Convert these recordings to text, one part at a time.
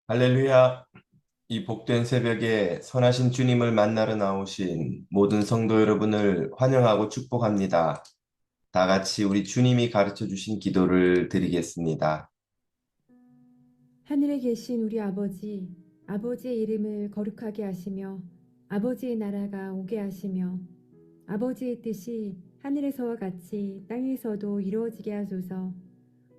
할렐루야. 이 복된 새벽에 선하신 주님을 만나러 나오신 모든 성도 여러분을 환영하고 축복합니다. 다 같이 우리 주님이 가르쳐 주신 기도를 드리겠습니다. 하늘에 계신 우리 아버지, 아버지의 이름을 거룩하게 하시며 아버지의 나라가 오게 하시며 아버지의 뜻이 하늘에서와 같이 땅에서도 이루어지게 하소서.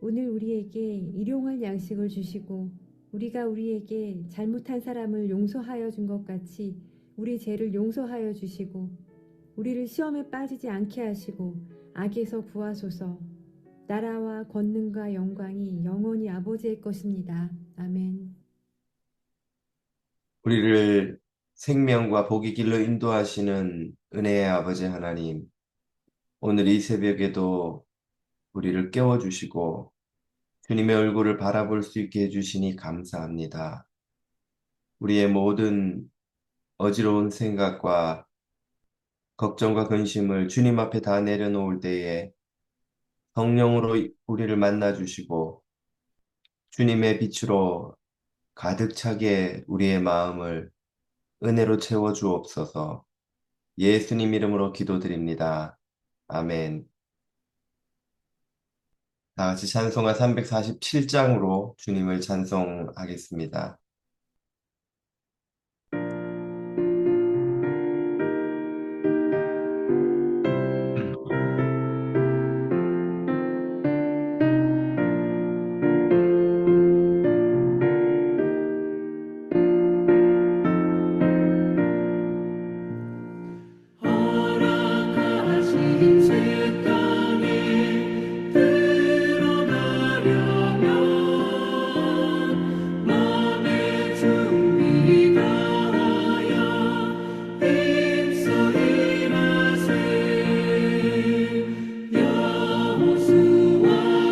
오늘 우리에게 일용할 양식을 주시고 우리가 우리에게 잘못한 사람을 용서하여 준 것 같이 우리 죄를 용서하여 주시고 우리를 시험에 빠지지 않게 하시고 악에서 구하소서. 나라와 권능과 영광이 영원히 아버지의 것입니다. 아멘. 우리를 생명과 복의 길로 인도하시는 은혜의 아버지 하나님, 오늘 이 새벽에도 우리를 깨워주시고 주님의 얼굴을 바라볼 수 있게 해주시니 감사합니다. 우리의 모든 어지러운 생각과 걱정과 근심을 주님 앞에 다 내려놓을 때에 성령으로 우리를 만나 주시고 주님의 빛으로 가득 차게 우리의 마음을 은혜로 채워 주옵소서. 예수님 이름으로 기도드립니다. 아멘. 다 같이 찬송가 347장으로 주님을 찬송하겠습니다. 허락하신 새 땅에 들어가려면 맘의 준비가 하여 힘써 일하세. 여호수아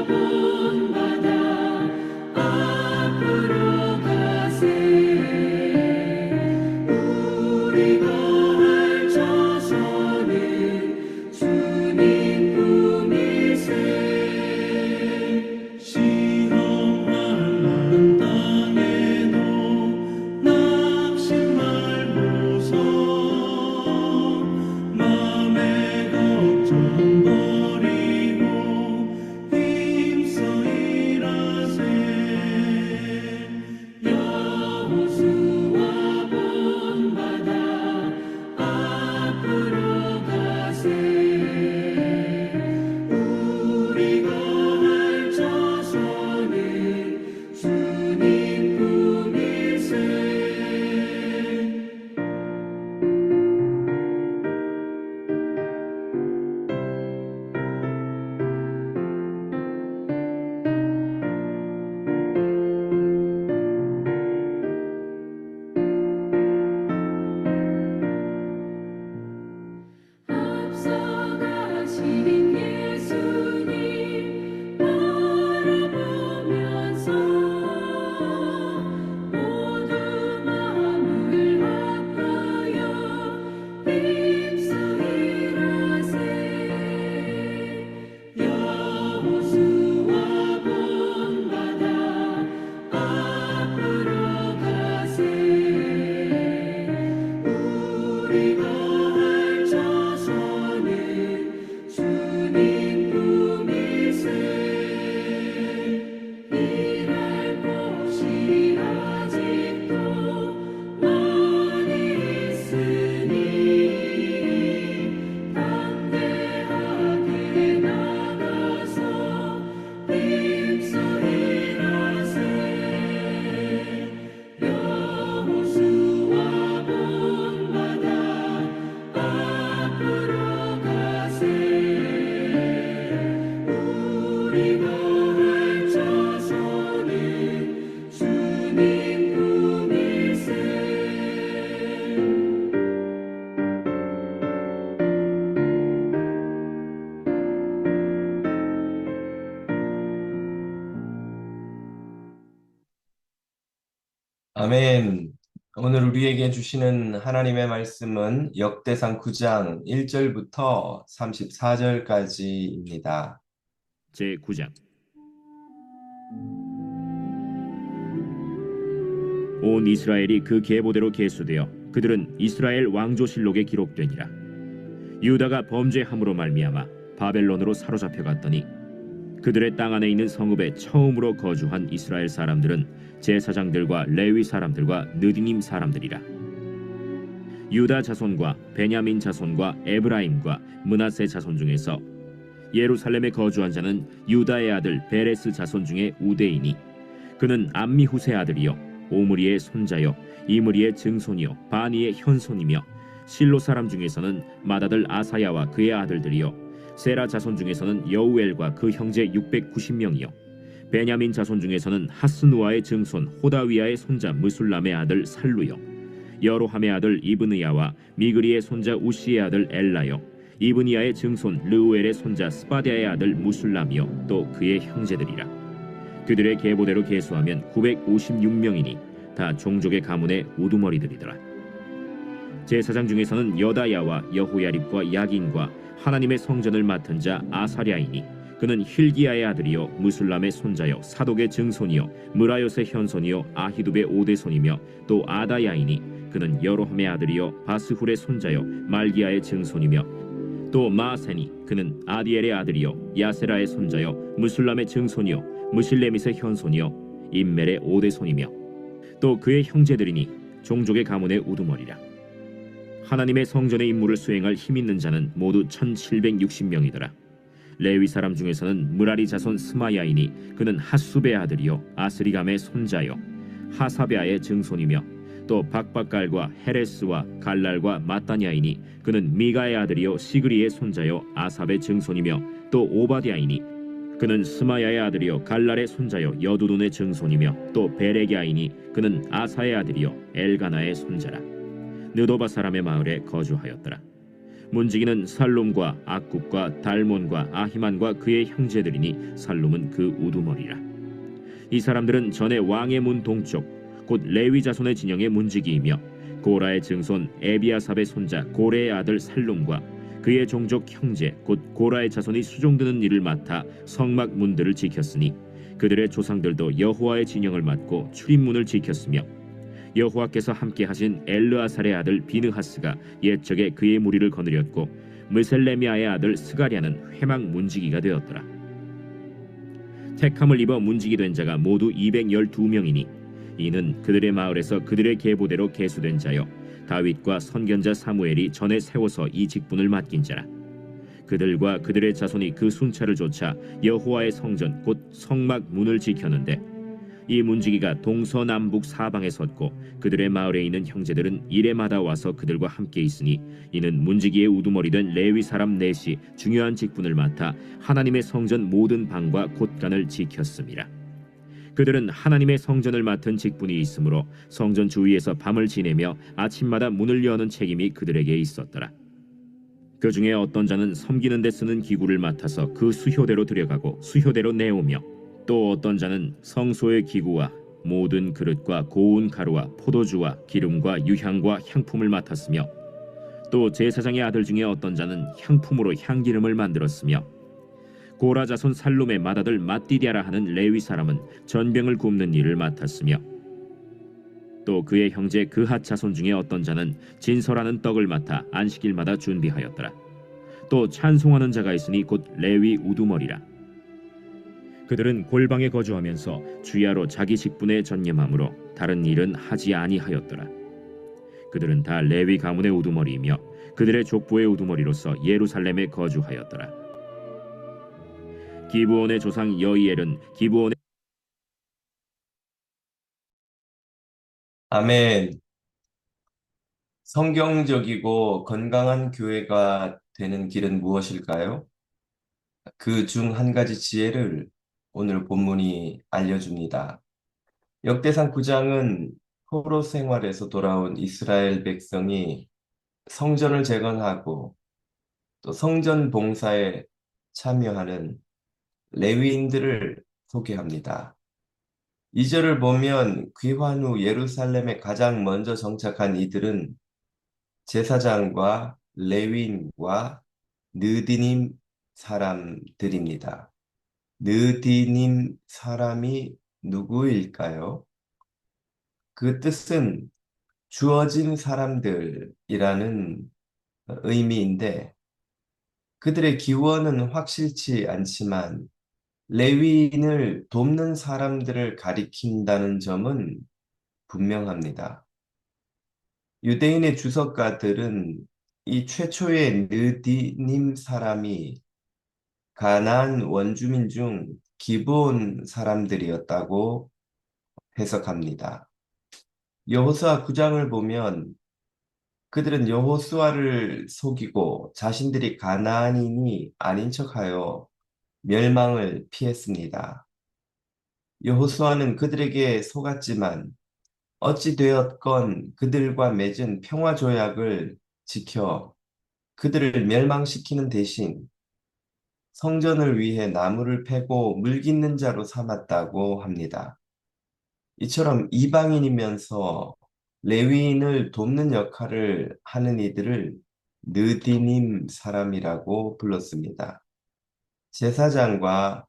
본받아 앞으로 가세. 우리가 할 자손은 주님 품이세. 시험할 땅에도 낙심 말고서 맘의 걱정 버리고 힘써 일하세. 여호수아 본받아 앞으로 가세. 우리가 할 자손은 주님 품이세. 앞서가신 예수님 바라보면서 모두 마음을 합하여 힘써 일하세. 여호수아 본받아 앞으로 가세. 우리가 할 자손은 주님 품이세. 일할 곳이 아직도 많이 있으니 담대하게 나가서 힘써 일하세. 여호수아 본받아 앞으로 가세. 우리가 할 자손은 주님 품이세. 아멘. 오늘 우리에게 주시는 하나님의 말씀은 역대상 9장 1절부터 34절까지입니다. 제9장 온 이스라엘이 그 계보대로 계수되어 그들은 이스라엘 왕조실록에 기록되니라. 유다가 범죄함으로 말미암아 바벨론으로 사로잡혀 갔더니 그들의 땅 안에 있는 성읍에 처음으로 거주한 이스라엘 사람들은 제사장들과 레위 사람들과 느디님 사람들이라. 유다 자손과 베냐민 자손과 에브라임과 므낫세 자손 중에서 예루살렘에 거주한 자는 유다의 아들 베레스 자손 중에 우대이니 그는 암미후세 아들이요 오므리의 손자요 이므리의 증손이요 바니의 현손이며 실로 사람 중에서는 맏아들 아사야와 그의 아들들이요 세라 자손 중에서는 여우엘과 그 형제 690명이요 베냐민 자손 중에서는 하스누아의 증손 호다위아의 손자 무술람의 아들 살루요 여로함의 아들 이브느야와 미그리의 손자 우시의 아들 엘라요 이브니야의 증손 르우엘의 손자 스바디아의 아들 무술람이요 또 그의 형제들이라. 그들의 계보대로 계수하면 956명이니 다 종족의 가문의 우두머리들이더라. 제사장 중에서는 여다야와 여호야립과 야긴과 하나님의 성전을 맡은 자 아사랴이니 그는 힐기야의 아들이요 무술람의 손자요 사독의 증손이요 무라요의 현손이요 아히두베의 오대손이며 또 아다야이니 그는 여로함의 아들이요 바스훌의 손자요 말기야의 증손이며 또 마세니 그는 아디엘의 아들이요 야세라의 손자요 무술람의 증손이요 무실레밋의 현손이요 임멜의 오대손이며 또 그의 형제들이니 종족의 가문의 우두머리라. 하나님의 성전의 임무를 수행할 힘 있는 자는 모두 1760명이더라. 레위 사람 중에서는 무라리 자손 스마야이니 그는 핫수베의 아들이요 아스리감의 손자요 하사베아의 증손이며 또 박박갈과 헤레스와 갈랄과 마따냐이니 그는 미가의 아들이요 시그리의 손자요 아삽의 증손이며 또 오바디아이니 그는 스마야의 아들이요 갈랄의 손자요 여두둔의 증손이며 또 베레기아이니 그는 아사의 아들이요 엘가나의 손자라. 느도바 사람의 마을에 거주하였더라. 문지기는 살룸과 악굽과 달몬과 아히만과 그의 형제들이니 살룸은 그 우두머리라. 이 사람들은 전에 왕의 문 동쪽 곧 레위 자손의 진영의 문지기이며 고라의 증손 에비아삽의 손자 고레의 아들 살룸과 그의 종족 형제 곧 고라의 자손이 수종드는 일을 맡아 성막 문들을 지켰으니 그들의 조상들도 여호와의 진영을 맡고 출입문을 지켰으며 여호와께서 함께 하신 엘르아살의 아들 비느하스가 옛적에 그의 무리를 거느렸고 무셀레미아의 아들 스가랴는 회막 문지기가 되었더라. 택함을 입어 문지기 된 자가 모두 212명이니 이는 그들의 마을에서 그들의 계보대로 계수된 자요 다윗과 선견자 사무엘이 전에 세워서 이 직분을 맡긴 자라. 그들과 그들의 자손이 그 순찰을 좇아 여호와의 성전 곧 성막 문을 지켰는데 이 문지기가 동서남북 사방에 섰고 그들의 마을에 있는 형제들은 이레마다 와서 그들과 함께 있으니 이는 문지기의 우두머리 된 레위 사람 넷이 중요한 직분을 맡아 하나님의 성전 모든 방과 곳간을 지켰습니다. 그들은 하나님의 성전을 맡은 직분이 있으므로 성전 주위에서 밤을 지내며 아침마다 문을 여는 책임이 그들에게 있었더라. 그 중에 어떤 자는 섬기는 데 쓰는 기구를 맡아서 그 수효대로 들여가고 수효대로 내오며 또 어떤 자는 성소의 기구와 모든 그릇과 고운 가루와 포도주와 기름과 유향과 향품을 맡았으며 또 제사장의 아들 중에 어떤 자는 향품으로 향기름을 만들었으며 고라 자손 살룸의 맏아들 mat디디아라 하는 레위 사람은 전병을 굽는 일을 맡았으며 또 그의 형제 그핫 자손 중에 어떤 자는 진설하는 떡을 맡아 안식일마다 준비하였더라. 또 찬송하는 자가 있으니 곧 레위 우두머리라. 그들은 골방에 거주하면서 주야로 자기 직분에 전념함으로 다른 일은 하지 아니하였더라. 그들은 다 레위 가문의 우두머리이며 그들의 족보의 우두머리로서 예루살렘에 거주하였더라. 기브온의 조상 여이엘은 기브온의 아멘. 성경적이고 건강한 교회가 되는 길은 무엇일까요? 그 중 한 가지 지혜를 오늘 본문이 알려줍니다. 역대상 9장은 포로 생활에서 돌아온 이스라엘 백성이 성전을 재건하고 또 성전 봉사에 참여하는 레위인들을 소개합니다. 2절을 보면 귀환 후 예루살렘에 가장 먼저 정착한 이들은 제사장과 레위인과 느디님 사람들입니다. 느디님 사람이 누구일까요? 그 뜻은 주어진 사람들이라는 의미인데 그들의 기원은 확실치 않지만 레위인을 돕는 사람들을 가리킨다는 점은 분명합니다. 유대인의 주석가들은 이 최초의 느디님 사람이 가나안 원주민 중 기브온 사람들이었다고 해석합니다. 여호수아 9장을 보면 그들은 여호수아를 속이고 자신들이 가나안인이 아닌 척하여 멸망을 피했습니다. 여호수아는 그들에게 속았지만 어찌 되었건 그들과 맺은 평화 조약을 지켜 그들을 멸망시키는 대신 성전을 위해 나무를 패고 물 깃는 자로 삼았다고 합니다. 이처럼 이방인이면서 레위인을 돕는 역할을 하는 이들을 느디님 사람이라고 불렀습니다. 제사장과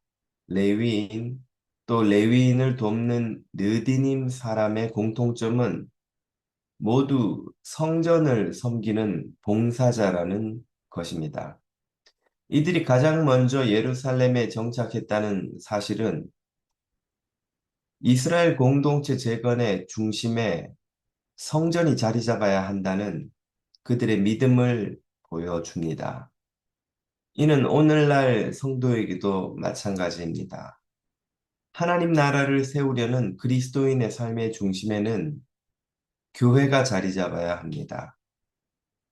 레위인 또 레위인을 돕는 느디님 사람의 공통점은 모두 성전을 섬기는 봉사자라는 것입니다. 이들이 가장 먼저 예루살렘에 정착했다는 사실은 이스라엘 공동체 재건의 중심에 성전이 자리 잡아야 한다는 그들의 믿음을 보여줍니다. 이는 오늘날 성도에게도 마찬가지입니다. 하나님 나라를 세우려는 그리스도인의 삶의 중심에는 교회가 자리 잡아야 합니다.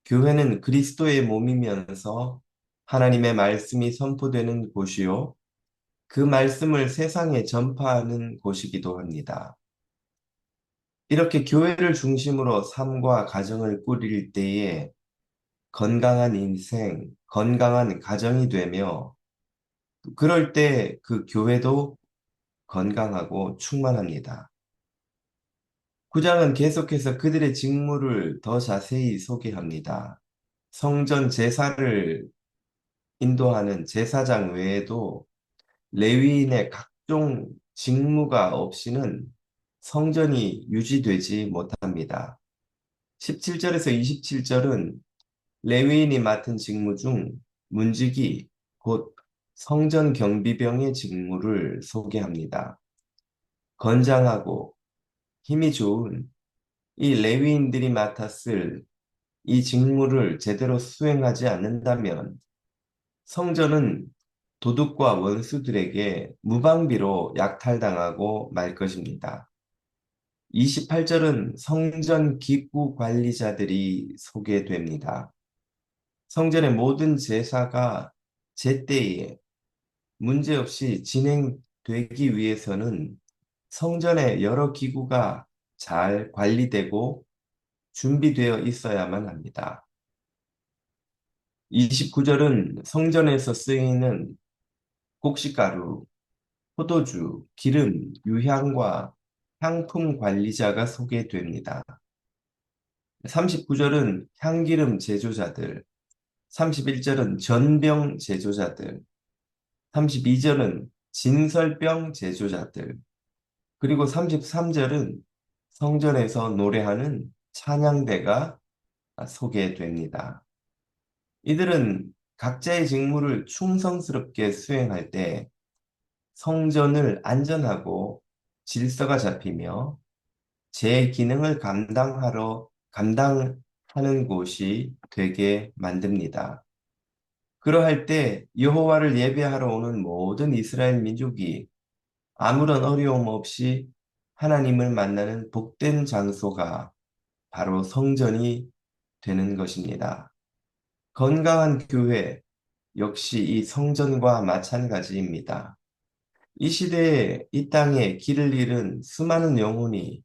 교회는 그리스도의 몸이면서 하나님의 말씀이 선포되는 곳이요. 그 말씀을 세상에 전파하는 곳이기도 합니다. 이렇게 교회를 중심으로 삶과 가정을 꾸릴 때에 건강한 인생, 건강한 가정이 되며 그럴 때 그 교회도 건강하고 충만합니다. 9장은 계속해서 그들의 직무를 더 자세히 소개합니다. 성전 제사를 인도하는 제사장 외에도 레위인의 각종 직무가 없이는 성전이 유지되지 못합니다. 17절에서 27절은 레위인이 맡은 직무 중 문지기, 곧 성전 경비병의 직무를 소개합니다. 건장하고 힘이 좋은 이 레위인들이 맡았을 이 직무를 제대로 수행하지 않는다면 성전은 도둑과 원수들에게 무방비로 약탈당하고 말 것입니다. 28절은 성전 기구 관리자들이 소개됩니다. 성전의 모든 제사가 제때에 문제없이 진행되기 위해서는 성전의 여러 기구가 잘 관리되고 준비되어 있어야만 합니다. 29절은 성전에서 쓰이는 곡식가루, 포도주, 기름, 유향과 향품 관리자가 소개됩니다. 39절은 향기름 제조자들, 31절은 전병 제조자들, 32절은 진설병 제조자들, 그리고 33절은 성전에서 노래하는 찬양대가 소개됩니다. 이들은 각자의 직무를 충성스럽게 수행할 때 성전을 안전하고 질서가 잡히며 제 기능을 감당하는 곳이 되게 만듭니다. 그러할 때 여호와를 예배하러 오는 모든 이스라엘 민족이 아무런 어려움 없이 하나님을 만나는 복된 장소가 바로 성전이 되는 것입니다. 건강한 교회 역시 이 성전과 마찬가지입니다. 이 시대에 이 땅에 길을 잃은 수많은 영혼이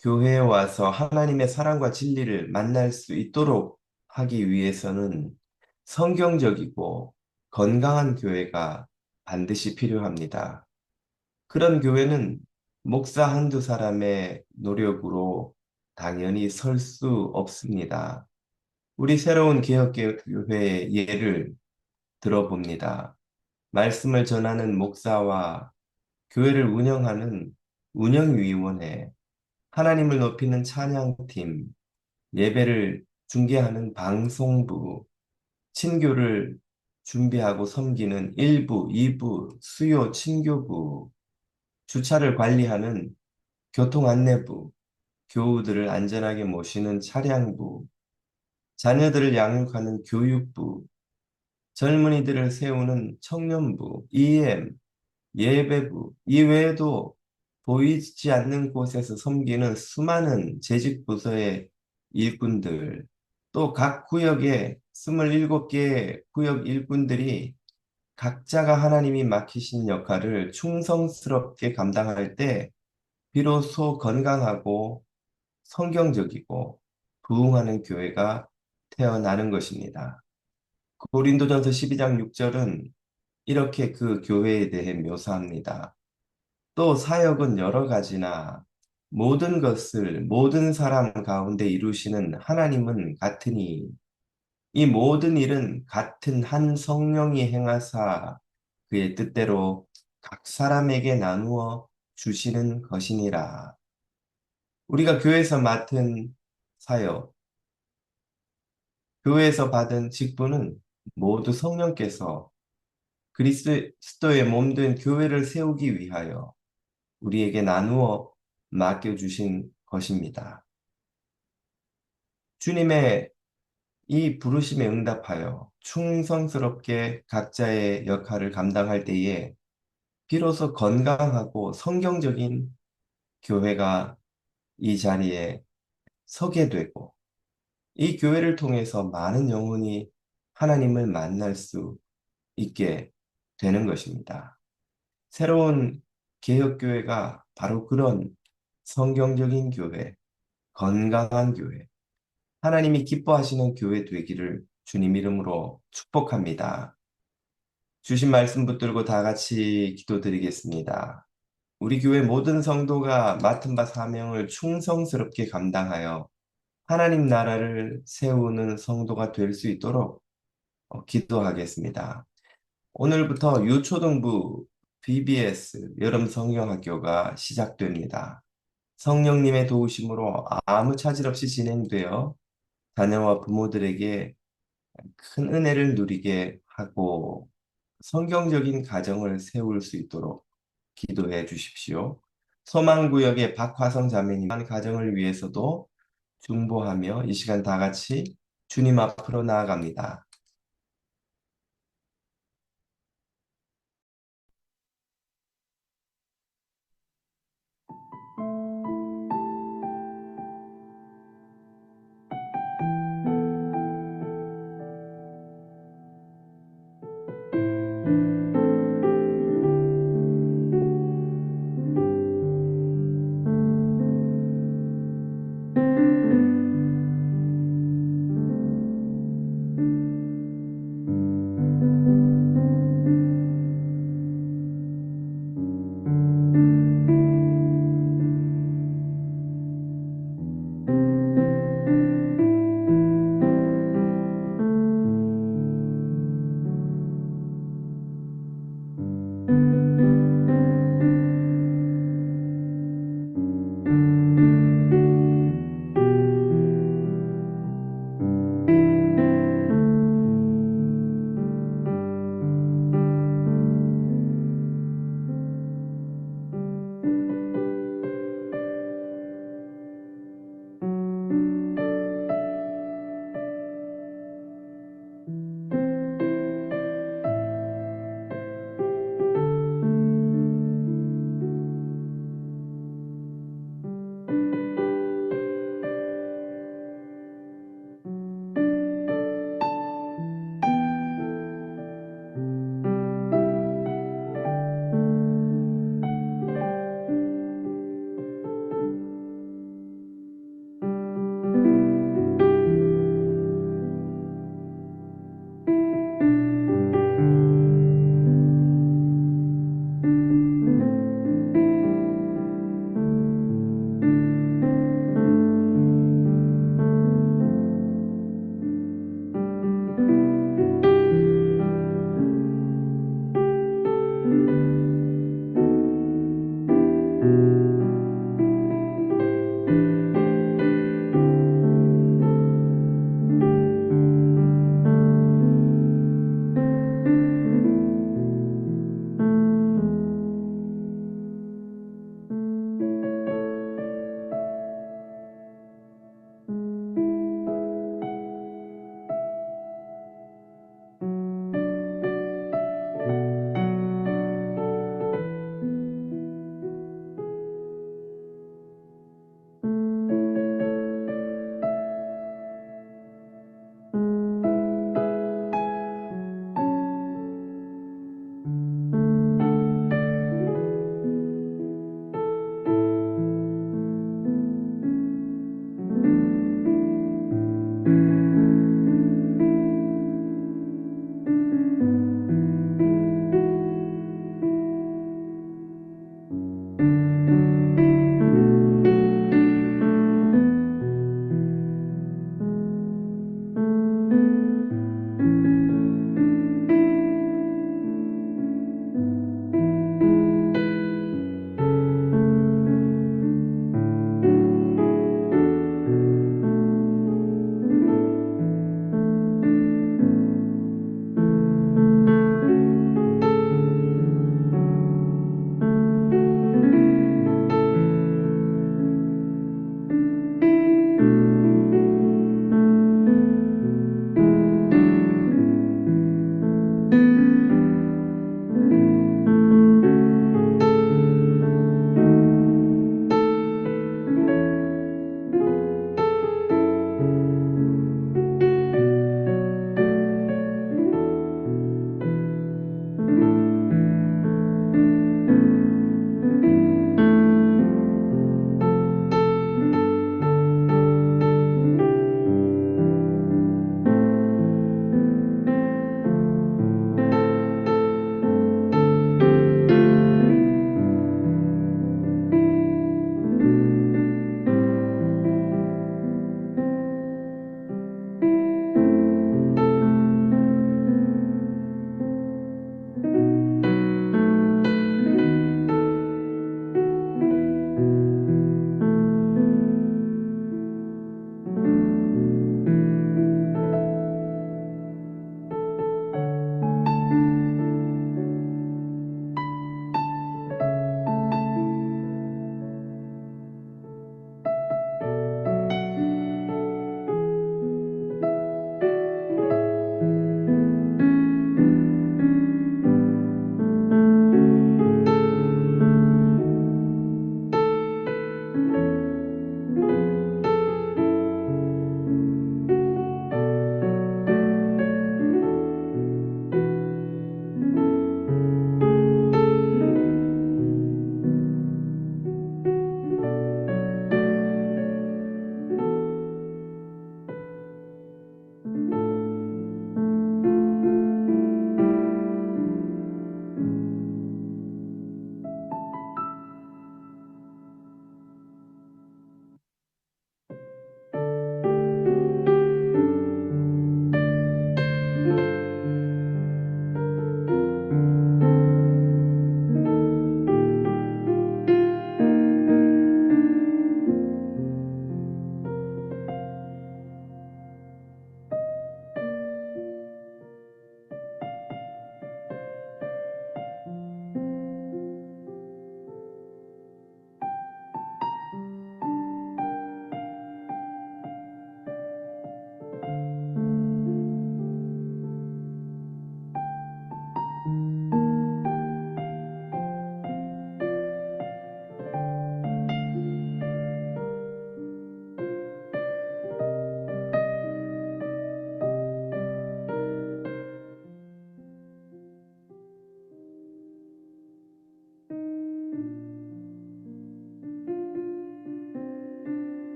교회에 와서 하나님의 사랑과 진리를 만날 수 있도록 하기 위해서는 성경적이고 건강한 교회가 반드시 필요합니다. 그런 교회는 목사 한두 사람의 노력으로 당연히 설 수 없습니다. 우리 새로운 개혁교회의 예를 들어봅니다. 말씀을 전하는 목사와 교회를 운영하는 운영위원회, 하나님을 높이는 찬양팀, 예배를 중계하는 방송부, 친교를 준비하고 섬기는 1부, 2부, 수요 친교부, 주차를 관리하는 교통안내부, 교우들을 안전하게 모시는 차량부, 자녀들을 양육하는 교육부, 젊은이들을 세우는 청년부, EM, 예배부, 이외에도 보이지 않는 곳에서 섬기는 수많은 재직 부서의 일꾼들, 또 각 구역에 27개의 구역 일꾼들이 각자가 하나님이 맡기신 역할을 충성스럽게 감당할 때 비로소 건강하고 성경적이고 부흥하는 교회가 태어나는 것입니다. 고린도전서 12장 6절은 이렇게 그 교회에 대해 묘사합니다. 또 사역은 여러 가지나 모든 것을 모든 사람 가운데 이루시는 하나님은 같으니 이 모든 일은 같은 한 성령이 행하사 그의 뜻대로 각 사람에게 나누어 주시는 것이니라. 우리가 교회에서 맡은 사역, 교회에서 받은 직분은 모두 성령께서 그리스도의 몸된 교회를 세우기 위하여 우리에게 나누어 맡겨주신 것입니다. 주님의 이 부르심에 응답하여 충성스럽게 각자의 역할을 감당할 때에 비로소 건강하고 성경적인 교회가 이 자리에 서게 되고 이 교회를 통해서 많은 영혼이 하나님을 만날 수 있게 되는 것입니다. 새로운 개혁교회가 바로 그런 성경적인 교회, 건강한 교회, 하나님이 기뻐하시는 교회 되기를 주님 이름으로 축복합니다. 주신 말씀 붙들고 다 같이 기도드리겠습니다. 우리 교회 모든 성도가 맡은 바 사명을 충성스럽게 감당하여 하나님 나라를 세우는 성도가 될 수 있도록 기도하겠습니다. 오늘부터 유초등부 BBS 여름 성경학교가 시작됩니다. 성령님의 도우심으로 아무 차질 없이 진행되어 자녀와 부모들에게 큰 은혜를 누리게 하고 성경적인 가정을 세울 수 있도록 기도해 주십시오. 소망구역의 박화성 자매님 가정을 위해서도 중보하며 이 시간 다 같이 주님 앞으로 나아갑니다.